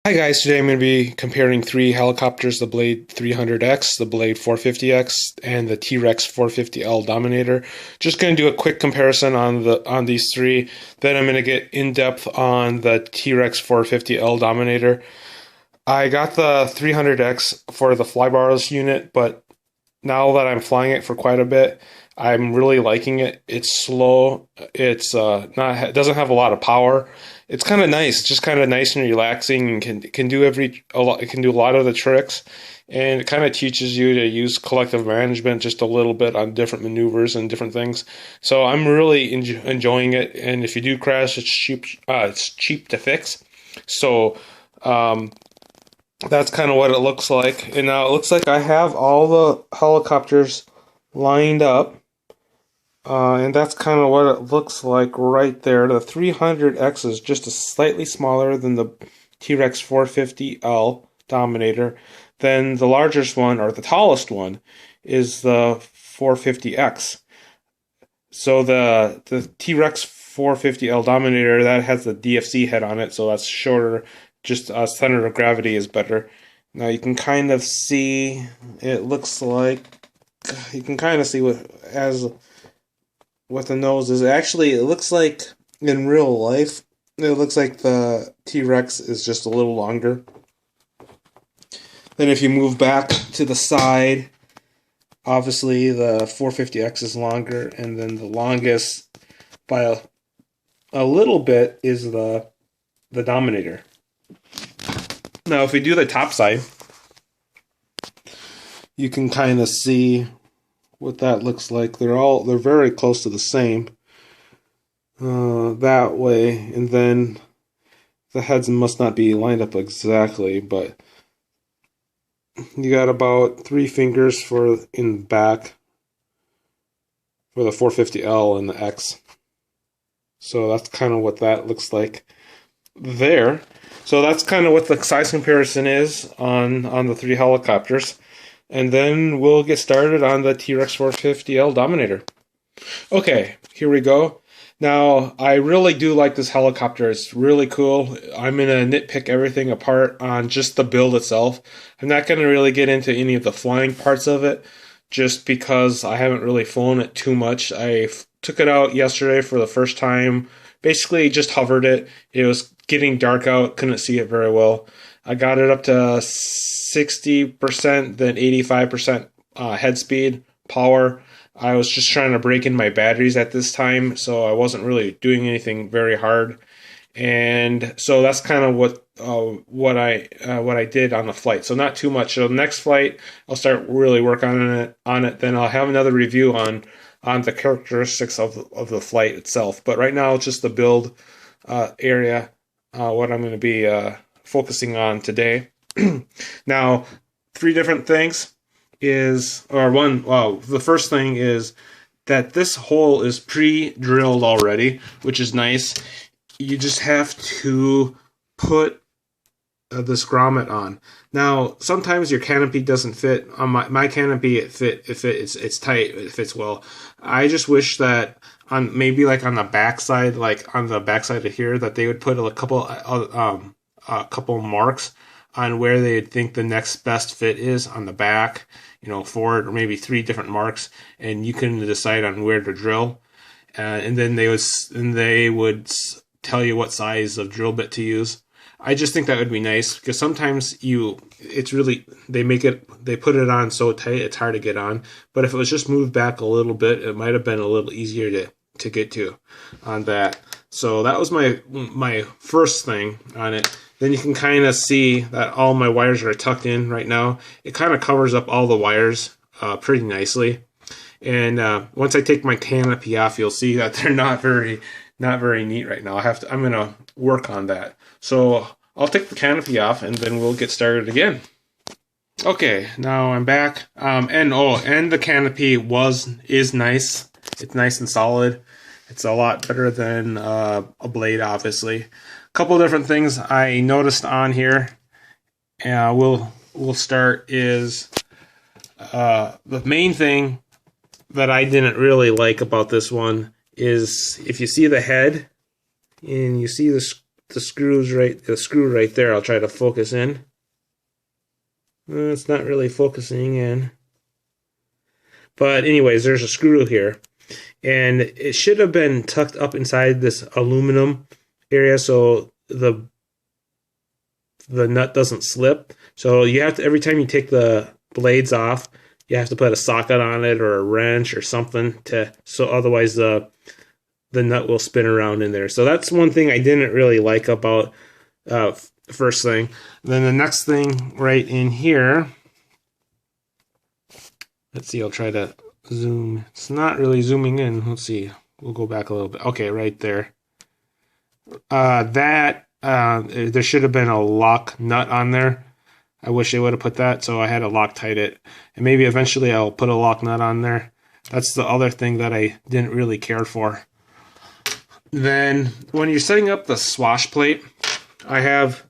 Hi guys, today I'm going to be comparing three helicopters, the Blade 300X, the Blade 450X, and the Trex 450L Dominator. Just going to do a quick comparison on these three. Then I'm going to get in depth on the Trex 450L Dominator. I got the 300X for the flybars unit, but now that I'm flying it for quite a bit, I'm really liking it. It's slow. It's not it doesn't have a lot of power. It's kind of nice, just kind of nice and relaxing, and can do a lot. It can do a lot of the tricks, and it kind of teaches you to use collective management just a little bit on different maneuvers and different things. So I'm really enjoying it. And if you do crash, it's cheap. It's cheap to fix. So. That's kind of what it looks like. And now it looks like I have all the helicopters lined up. And that's kind of what it looks like right there. The 300X is just a slightly smaller than the Trex 450L Dominator. Then the largest one, or the tallest one, is the 450X. So the Trex 450L Dominator, that has the DFC head on it, so that's shorter. Just center of gravity is better. Now you can kind of see, it looks like, you can kind of see what the nose is. Actually, it looks like in real life, it looks like the T-Rex is just a little longer. Then if you move back to the side, obviously the 450X is longer, and then the longest by a little bit is the Dominator. Now, if we do the top side, you can kind of see what that looks like. They're very close to the same that way, and then the heads must not be lined up exactly, but you got about 3 fingers in the back for the 450L and the X. So that's kind of what that looks like there. So that's kind of what the size comparison is on the three helicopters. And then we'll get started on the Trex 450L Dominator. Okay, here we go. Now, I really do like this helicopter. It's really cool. I'm going to nitpick everything apart on just the build itself. I'm not going to really get into any of the flying parts of it, just because I haven't really flown it too much. I took it out yesterday for the first time. Basically, just hovered it. It was getting dark out, couldn't see it very well. I got it up to 60%, then 85% head speed, power. I was just trying to break in my batteries at this time, so I wasn't really doing anything very hard. And so that's kind of what I did on the flight. So not too much. So next flight, I'll start really work on it. Then I'll have another review on the characteristics of the flight itself. But right now, it's just the build area, what I'm going to be focusing on today. Now, 3 different things the first thing is that this hole is pre-drilled already, which is nice. You just have to put this grommet on. Now, sometimes your canopy doesn't fit. On my canopy, it's tight, it fits well. I just wish that on maybe like on the backside, of here, that they would put a couple marks on where they think the next best fit is on the back, 4 or maybe 3 different marks, and you can decide on where to drill. And then they would tell you what size of drill bit to use. I just think that would be nice, because sometimes they put it on so tight it's hard to get on. But if it was just moved back a little bit, it might have been a little easier to get to on that. So that was my first thing on it. Then you can kind of see that all my wires are tucked in right now. It kind of covers up all the wires pretty nicely. And once I take my canopy off, you'll see that they're not very neat right now. I'm gonna work on that. So I'll take the canopy off, and then we'll get started again. Okay, now I'm back. And the canopy is nice. It's nice and solid. It's a lot better than a Blade, obviously. A couple different things I noticed on here. We'll start is the main thing that I didn't really like about this one is if you see the head and you see this the screw right there. I'll try to focus in. It's not really focusing in. But anyways, there's a screw here. And it should have been tucked up inside this aluminum area so the nut doesn't slip. So you have to, every time you take the blades off, you have to put a socket on it or a wrench or something so otherwise the nut will spin around in there. So that's one thing I didn't really like about first thing. Then the next thing right in here, let's see, I'll try to zoom. It's not really zooming in. Let's see. We'll go back a little bit. Okay, right there. There should have been a lock nut on there. I wish they would have put that, so I had to Loctite it. And maybe eventually I'll put a lock nut on there. That's the other thing that I didn't really care for. Then when you're setting up the swash plate, I have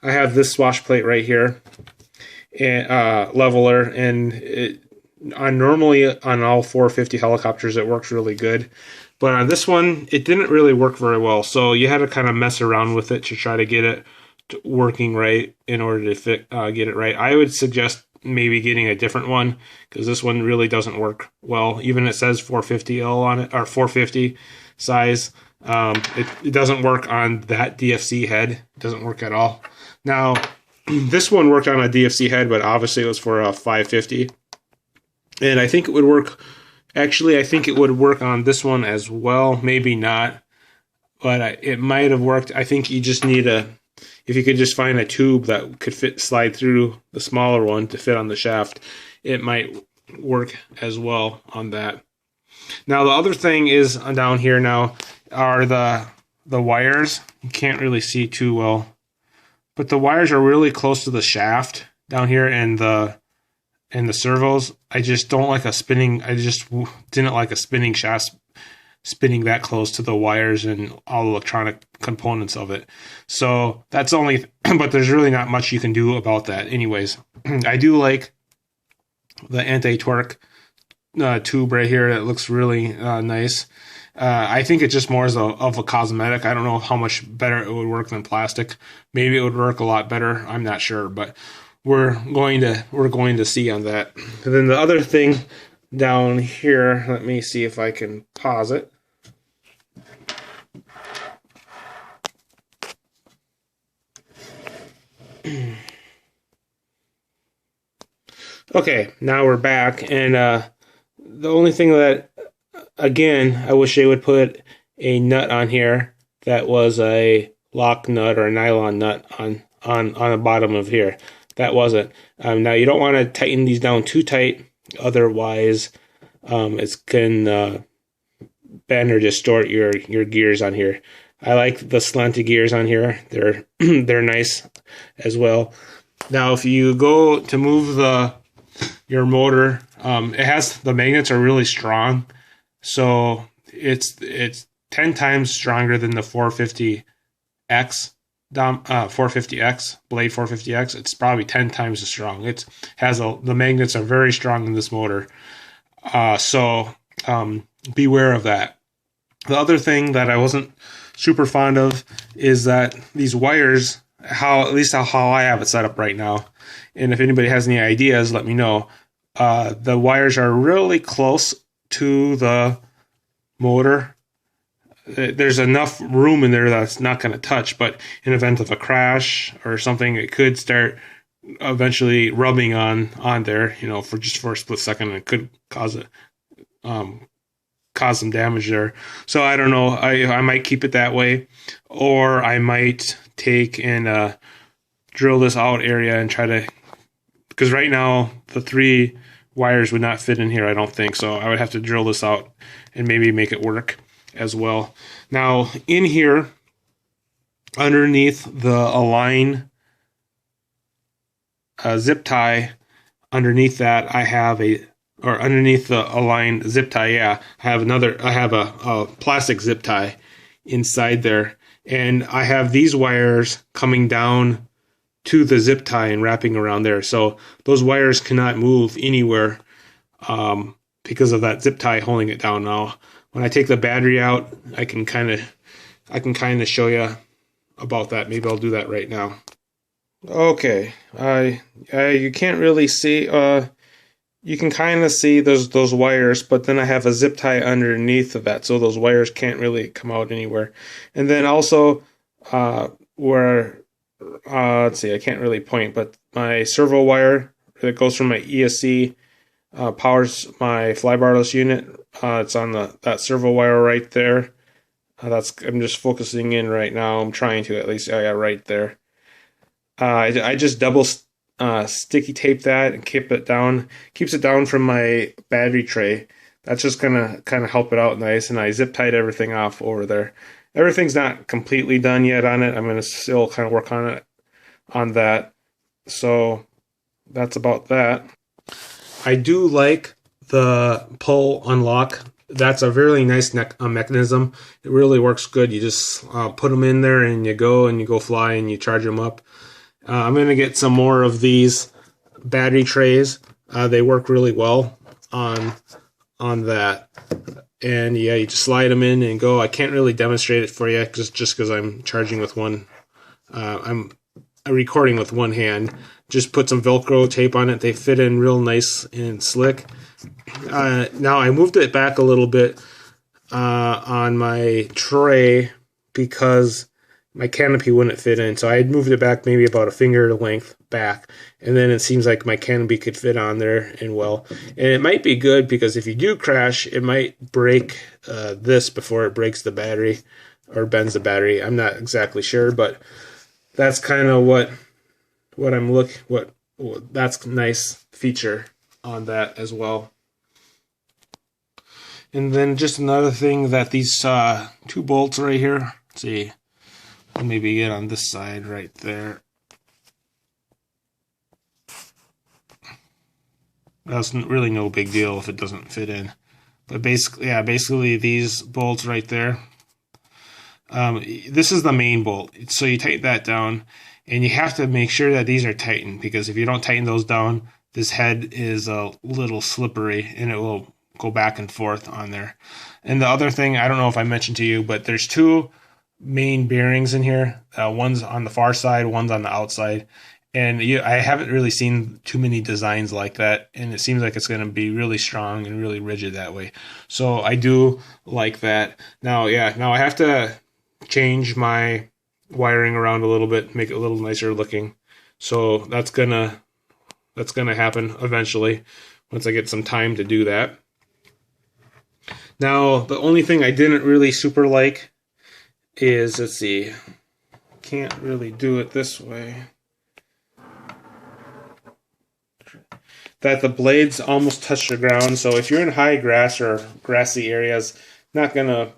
this swash plate right here, and leveler, and normally on all 450 helicopters it works really good, but on this one it didn't really work very well. So you had to kind of mess around with it to try to get it working right in order to get it right. I would suggest maybe getting a different one because this one really doesn't work well. Even it says 450L on it, or 450 size. It doesn't work on that DFC head. It doesn't work at all. Now, this one worked on a DFC head, but obviously it was for a 550. And I think it would work. Actually, I think it would work on this one as well. Maybe not, but it might have worked. I think you just need if you could just find a tube that could slide through the smaller one to fit on the shaft, it might work as well on that. Now, the other thing is down here now are the wires. You can't really see too well, but the wires are really close to the shaft down here and the servos. I just don't like I just didn't like a spinning shaft spinning that close to the wires and all the electronic components of it. So that's only, but there's really not much you can do about that. Anyways, I do like the anti-torque tube right here. It looks really nice. I think it's just more of a cosmetic. I don't know how much better it would work than plastic. Maybe it would work a lot better. I'm not sure, but we're going to see on that. And then the other thing down here, let me see if I can pause it. Okay, now we're back, and the only thing that, again, I wish they would put a nut on here that was a lock nut or a nylon nut on the bottom of here. That wasn't. Now you don't want to tighten these down too tight, otherwise it can bend or distort your gears on here. I like the slanted gears on here. They're nice as well. Now if you go to move your motor, the magnets are really strong, so it's 10 times stronger than the 450X 450X blade 450X. It's probably 10 times as strong. The magnets are very strong in this motor, so beware of that. The other thing that I wasn't super fond of is that these wires, at least how I have it set up right now, and if anybody has any ideas, let me know. The wires are really close to the motor. There's enough room in there that's not going to touch, but in event of a crash or something, it could start eventually rubbing on there, for a split second. It could cause some damage there. So I don't know. I might keep it that way, or I might take and drill this out area and try to, because right now the 3 wires would not fit in here, I don't think. So I would have to drill this out and maybe make it work as well. Now in here, underneath the Align zip tie, underneath that I have underneath the Align zip tie, I have a plastic zip tie inside there, and I have these wires coming down to the zip tie and wrapping around there. So those wires cannot move anywhere because of that zip tie holding it down. Now, when I take the battery out, I can kind of show you about that. Maybe I'll do that right now. Okay, you can't really see. You can kind of see those wires, but then I have a zip tie underneath of that, so those wires can't really come out anywhere. And then also, where let's see, I can't really point, but my servo wire that goes from my ESC powers my flybarless unit. It's on that servo wire right there. I'm just focusing in right now. I'm trying to at least. Oh yeah, right there. I just double sticky tape that and keeps it down from my battery tray. That's just gonna kind of help it out nice. And I zip tied everything off over there. Everything's not completely done yet on it. I'm gonna still kind of work on that. So that's about that. I do like the pull unlock. That's a really nice mechanism. It really works good. You just put them in there and you go fly and you charge them up. I'm going to get some more of these battery trays. They work really well on that. And yeah, you just slide them in and go. I can't really demonstrate it for you just because I'm charging with one. I'm recording with one hand. Just put some Velcro tape on it. They fit in real nice and slick. Now I moved it back a little bit on my tray because my canopy wouldn't fit in. So I had moved it back maybe about a finger length back. And then it seems like my canopy could fit on there and well. And it might be good because if you do crash, it might break this before it breaks the battery or bends the battery. I'm not exactly sure, but that's kind of what I'm that's a nice feature on that as well. And then just another thing that these two bolts right here, let's see, I'll maybe get on this side right there. That's really no big deal if it doesn't fit in. But basically these bolts right there, this is the main bolt. So you tighten that down, and you have to make sure that these are tightened, because if you don't tighten those down, this head is a little slippery and it will go back and forth on there. And the other thing, I don't know if I mentioned to you, but there's two main bearings in here. One's on the far side, one's on the outside. And I haven't really seen too many designs like that, and it seems like it's going to be really strong and really rigid that way. So I do like that. Now I have to change my wiring around a little bit, make it a little nicer looking. So that's gonna happen eventually once I get some time to do that. Now the only thing I didn't really super like is, let's see, can't really do it this way, that the blades almost touch the ground. So if you're in high grass or grassy areas, not gonna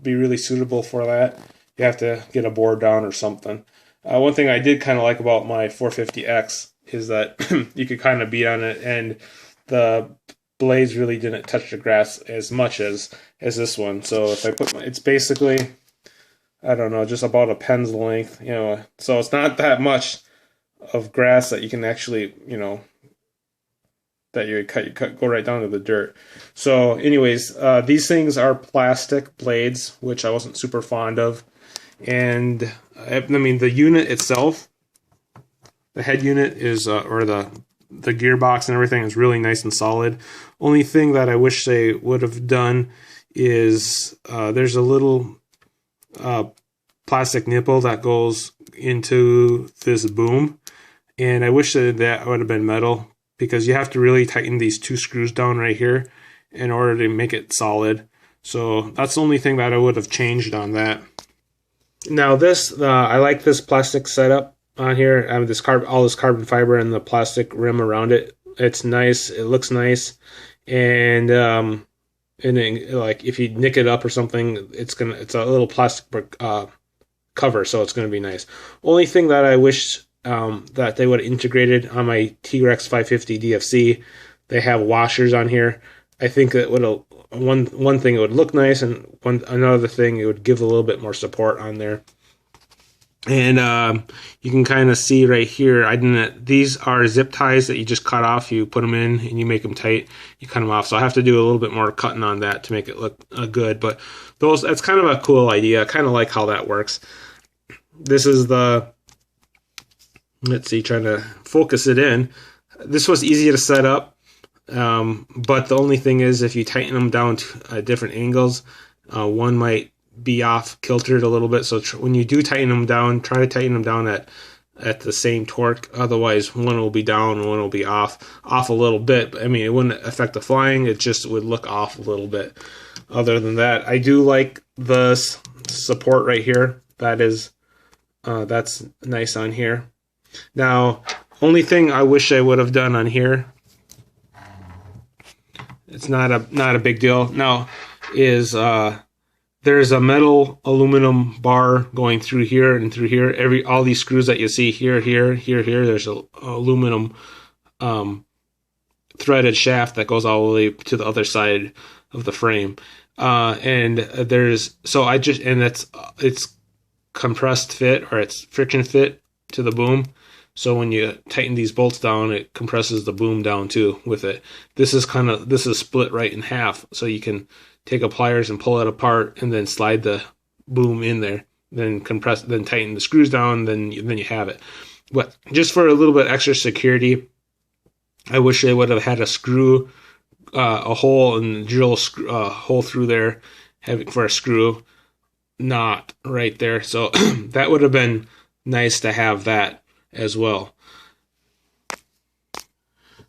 be really suitable for that. You have to get a board down or something. One thing I did kind of like about my 450X is that you could kind of beat on it, and the blades really didn't touch the grass as much as this one. So if I put it's basically, I don't know, just about a pen's length, so it's not that much of grass that you can actually, that you cut, go right down to the dirt. So anyways, these things are plastic blades, which I wasn't super fond of. And I mean, the unit itself, the head unit is, or the gearbox and everything is really nice and solid. Only thing that I wish they would have done is there's a little plastic nipple that goes into this boom, and I wish that would have been metal, because you have to really tighten these two screws down right here in order to make it solid. So that's the only thing that I would have changed on that. Now this, I like this plastic setup on here. I have all this carbon fiber and the plastic rim around it. It's nice. It looks nice, and like if you nick it up or something, it's a little plastic cover, so it's gonna be nice. Only thing that I wish that they would have integrated on my Trex 550 DFC, they have washers on here. I think that would have one thing, it would look nice, and another thing, it would give a little bit more support on there. And you can kind of see right here, these are zip ties that you just cut off. You put them in and you make them tight. You cut them off. So I have to do a little bit more cutting on that to make it look good. But that's kind of a cool idea. I kind of like how that works. This is the, let's see, trying to focus it in. This was easy to set up, but the only thing is if you tighten them down to different angles, one might be off kiltered a little bit. So when you do tighten them down, try to tighten them down at the same torque. Otherwise, one will be down and one will be off a little bit. I mean, it wouldn't affect the flying. It just would look off a little bit. Other than that, I do like the support right here. That is, that's nice on here. Now, only thing I wish I would have done on here, it's not a big deal. Now, is there's a metal aluminum bar going through here and through here. All these screws that you see here, there's a aluminum threaded shaft that goes all the way to the other side of the frame. And it's compressed fit, or it's friction fit to the boom. So when you tighten these bolts down, it compresses the boom down too with it. This is split right in half, so you can take a pliers and pull it apart and then slide the boom in there, then tighten the screws down, then you have it. But just for a little bit extra security, I wish they would have had a screw, a hole, and drill a hole through there for a screw, not right there. So that would have been nice to have that as well.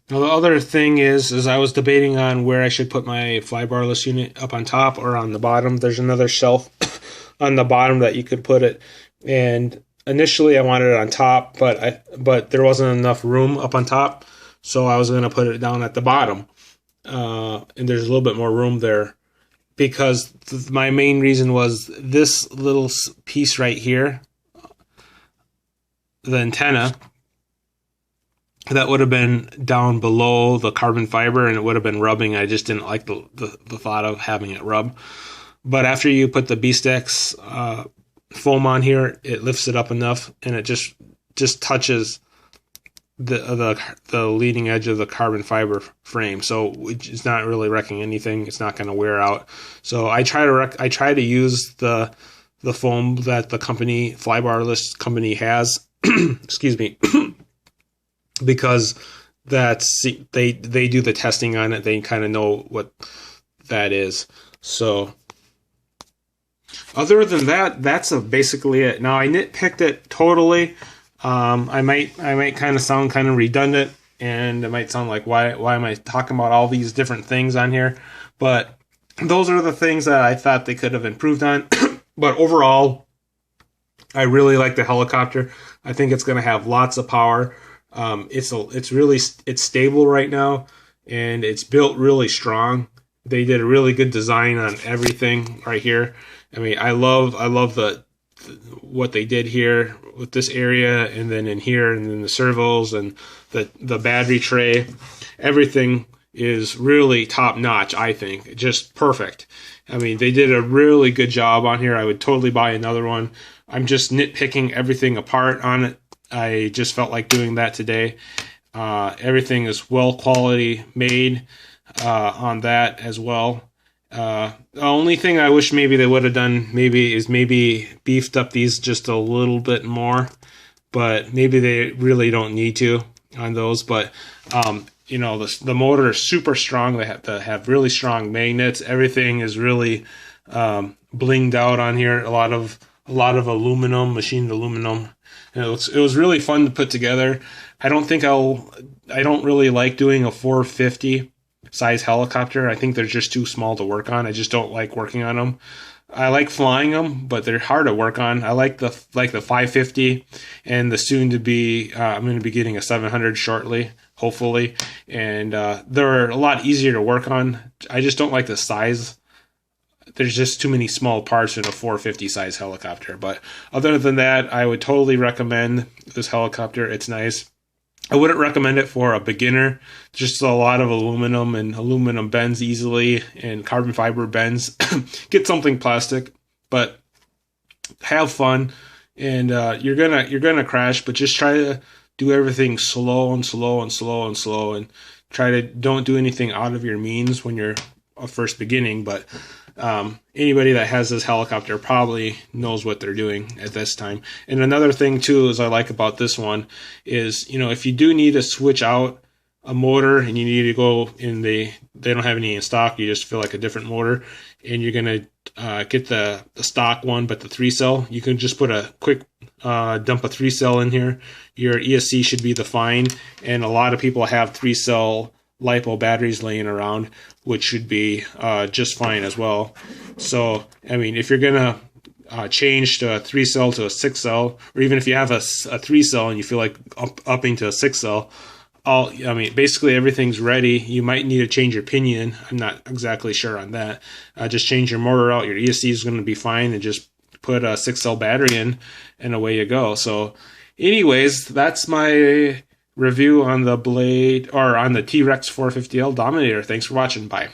Now the other thing is I was debating on where I should put my flybarless unit, up on top or on the bottom. There's another shelf on the bottom that you could put it, and initially I wanted it on top, but there wasn't enough room up on top, so I was going to put it down at the bottom, and there's a little bit more room there, because my main reason was this little piece right here, the antenna, that would have been down below the carbon fiber and it would have been rubbing. I just didn't like the thought of having it rub. But after you put the B-Stex foam on here, it lifts it up enough and it just touches the leading edge of the carbon fiber frame. So it's not really wrecking anything. It's not going to wear out. So I try to use the foam that the flybarless company has. Excuse me. Because they do the testing on it. They kind of know what that is. So other than that, that's basically it. Now I nitpicked it totally. I might kind of sound kind of redundant, and it might sound like why am I talking about all these different things on here? But those are the things that I thought they could have improved on. But overall, I really like the helicopter. I think it's going to have lots of power. It's stable right now, and it's built really strong. They did a really good design on everything right here. I mean, I love what they did here with this area, and then in here, and then the servos and the battery tray. Everything is really top notch. I think just perfect. I mean, they did a really good job on here. I would totally buy another one. I'm just nitpicking everything apart on it. I just felt like doing that today. Everything is well quality made on that as well. The only thing I wish maybe they would have done is beefed up these just a little bit more, but maybe they really don't need to on those. But the motor is super strong. They have to have really strong magnets. Everything is really blinged out on here. A lot of aluminum, machined aluminum. And it was really fun to put together. I don't really like doing a 450 size helicopter. I think they're just too small to work on. I just don't like working on them. I like flying them, but they're hard to work on. I like the 550 and the soon to be. I'm going to be getting a 700 shortly, hopefully, and they're a lot easier to work on. I just don't like the size. There's just too many small parts in a 450 size helicopter. But other than that, I would totally recommend this helicopter. It's nice. I wouldn't recommend it for a beginner. Just a lot of aluminum, and aluminum bends easily, and carbon fiber bends. Get something plastic, but have fun. And you're gonna crash, but just try to do everything slow and slow and slow and slow, and don't do anything out of your means when you're first beginning. But Anybody that has this helicopter probably knows what they're doing at this time. And another thing too is I like about this one is, you know, if you do need to switch out a motor and you need to go in they don't have any in stock, you just feel like a different motor, and you're gonna get the stock one, but the 3-cell, you can just put a quick dump a 3-cell in here. Your ESC should be the fine, and a lot of people have 3-cell LiPo batteries laying around, which should be just fine as well. So I mean, if you're gonna change to a 3-cell to a 6-cell, or even if you have a 3-cell and you feel like upping to a 6-cell, I mean, basically everything's ready. You might need to change your pinion. I'm not exactly sure on that. Just change your motor out. Your ESC is going to be fine, and just put a 6-cell battery in, and away you go. So anyways, that's my review on the Blade, or on the Trex 450L Dominator. Thanks for watching. Bye.